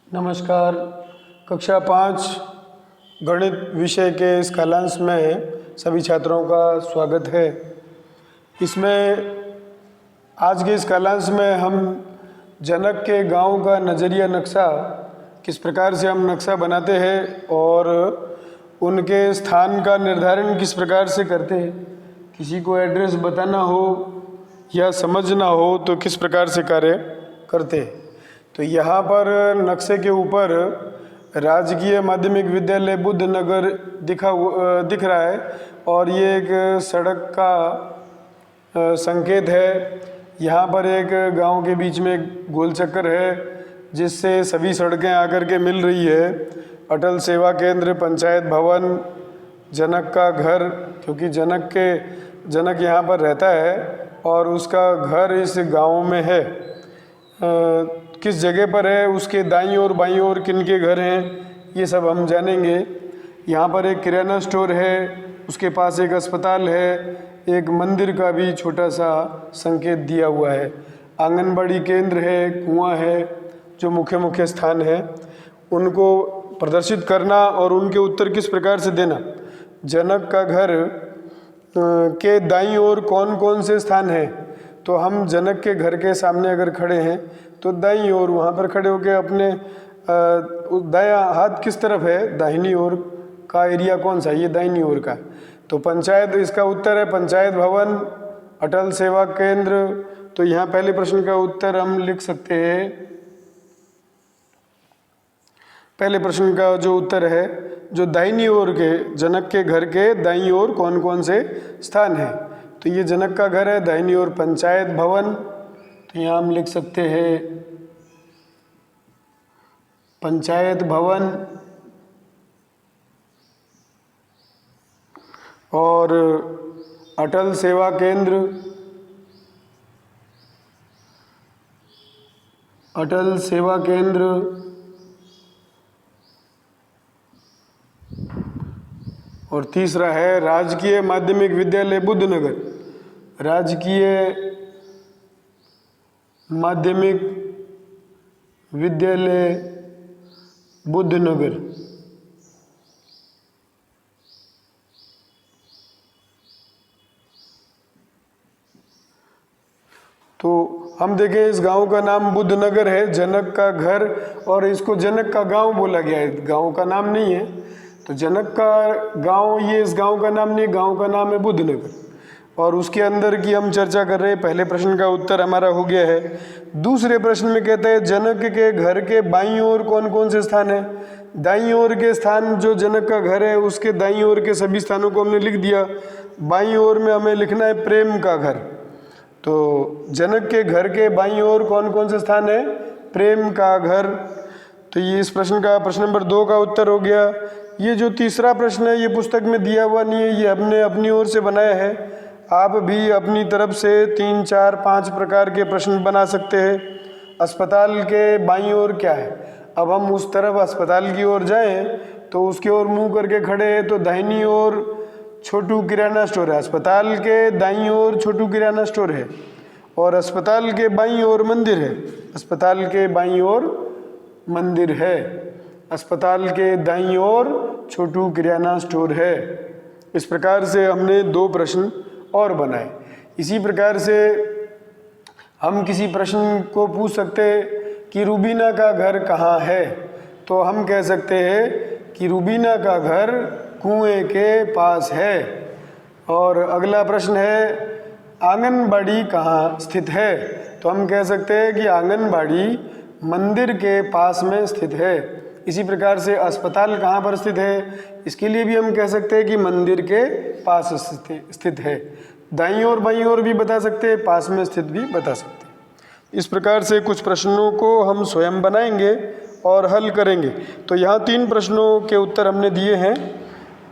नमस्कार। कक्षा 5 गणित विषय के इस कालांश में सभी छात्रों का स्वागत है। इसमें आज के इस कालांश में हम जनक के गांव का नज़रिया नक्शा किस प्रकार से हम नक्शा बनाते हैं और उनके स्थान का निर्धारण किस प्रकार से करते हैं। किसी को एड्रेस बताना हो या समझना हो तो किस प्रकार से कार्य करते हैं। तो यहाँ पर नक्शे के ऊपर राजकीय माध्यमिक विद्यालय बुद्ध नगर दिख रहा है और ये एक सड़क का संकेत है। यहाँ पर एक गांव के बीच में गोल चक्कर है जिससे सभी सड़कें आकर के मिल रही है। अटल सेवा केंद्र, पंचायत भवन, जनक का घर, क्योंकि जनक यहाँ पर रहता है और उसका घर इस गांव में है। किस जगह पर है, उसके दाईं और बाईं ओर किन के घर हैं, ये सब हम जानेंगे। यहाँ पर एक किराना स्टोर है, उसके पास एक अस्पताल है, एक मंदिर का भी छोटा सा संकेत दिया हुआ है। आंगनबाड़ी केंद्र है, कुआं है, जो मुख्य स्थान है उनको प्रदर्शित करना और उनके उत्तर किस प्रकार से देना। जनक का घर के दाईं ओर कौन कौन से स्थान हैं, तो हम जनक के घर के सामने अगर खड़े हैं तो दाईं ओर वहाँ पर खड़े होकर अपने दायां हाथ किस तरफ है, दाहिनी ओर का एरिया कौन सा, ये दाहिनी ओर का। तो पंचायत, इसका उत्तर है पंचायत भवन, अटल सेवा केंद्र। तो यहाँ पहले प्रश्न का उत्तर हम लिख सकते हैं। पहले प्रश्न का जो उत्तर है, जो दाहिनी ओर के जनक के घर के दाईं ओर कौन कौन से स्थान हैं, तो ये जनक का घर है, दाहिनी ओर पंचायत भवन। तो यहाँ हम लिख सकते हैं पंचायत भवन और अटल सेवा केंद्र, अटल सेवा केंद्र और तीसरा है राजकीय माध्यमिक विद्यालय बुद्ध नगर, राजकीय माध्यमिक विद्यालय बुद्ध नगर। तो हम देखें इस गांव का नाम बुद्ध नगर है, जनक का घर, और इसको जनक का गांव बोला गया है, गांव का नाम नहीं है। तो जनक का गांव, ये इस गांव का नाम नहीं, गांव का नाम है बुद्ध नगर। और उसके अंदर की हम चर्चा कर रहे हैं। पहले प्रश्न का उत्तर हमारा हो गया है। दूसरे प्रश्न में कहता है जनक के घर के बाईं ओर कौन कौन से स्थान है। दाईं ओर के स्थान, जो जनक का घर है उसके दाईं ओर के सभी स्थानों को हमने लिख दिया। बाईं ओर में हमें लिखना है प्रेम का घर। तो जनक के घर के बाईं ओर कौन कौन से स्थान है, प्रेम का घर। तो ये इस प्रश्न का प्रश्न नंबर 2 का उत्तर हो गया। ये जो तीसरा प्रश्न है ये पुस्तक में दिया हुआ नहीं है, ये हमने अपनी ओर से बनाया है। आप भी अपनी तरफ से 3, 4, 5 प्रकार के प्रश्न बना सकते हैं। अस्पताल के बाईं ओर क्या है, अब हम उस तरफ अस्पताल की ओर जाएं तो उसकी ओर मुंह करके खड़े हैं, तो दाहिनी ओर छोटू किराना स्टोर है, अस्पताल के दाईं ओर छोटू किराना स्टोर है, और अस्पताल के बाईं ओर मंदिर है, अस्पताल के बाईं ओर मंदिर है, अस्पताल के दाईं ओर छोटू किराना स्टोर है। इस प्रकार से हमने 2 प्रश्न और बनाए। इसी प्रकार से हम किसी प्रश्न को पूछ सकते हैं कि रूबीना का घर कहाँ है, तो हम कह सकते हैं कि रूबीना का घर कुएं के पास है। और अगला प्रश्न है आंगनबाड़ी कहाँ स्थित है, तो हम कह सकते हैं कि आंगनबाड़ी मंदिर के पास में स्थित है। इसी प्रकार से अस्पताल कहाँ पर स्थित है, इसके लिए भी हम कह सकते हैं कि मंदिर के पास स्थित है। दाईं ओर बाईं ओर भी बता सकते हैं, पास में स्थित भी बता सकते हैं। इस प्रकार से कुछ प्रश्नों को हम स्वयं बनाएंगे और हल करेंगे। तो यहाँ 3 प्रश्नों के उत्तर हमने दिए हैं,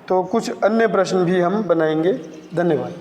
तो कुछ अन्य प्रश्न भी हम बनाएंगे। धन्यवाद।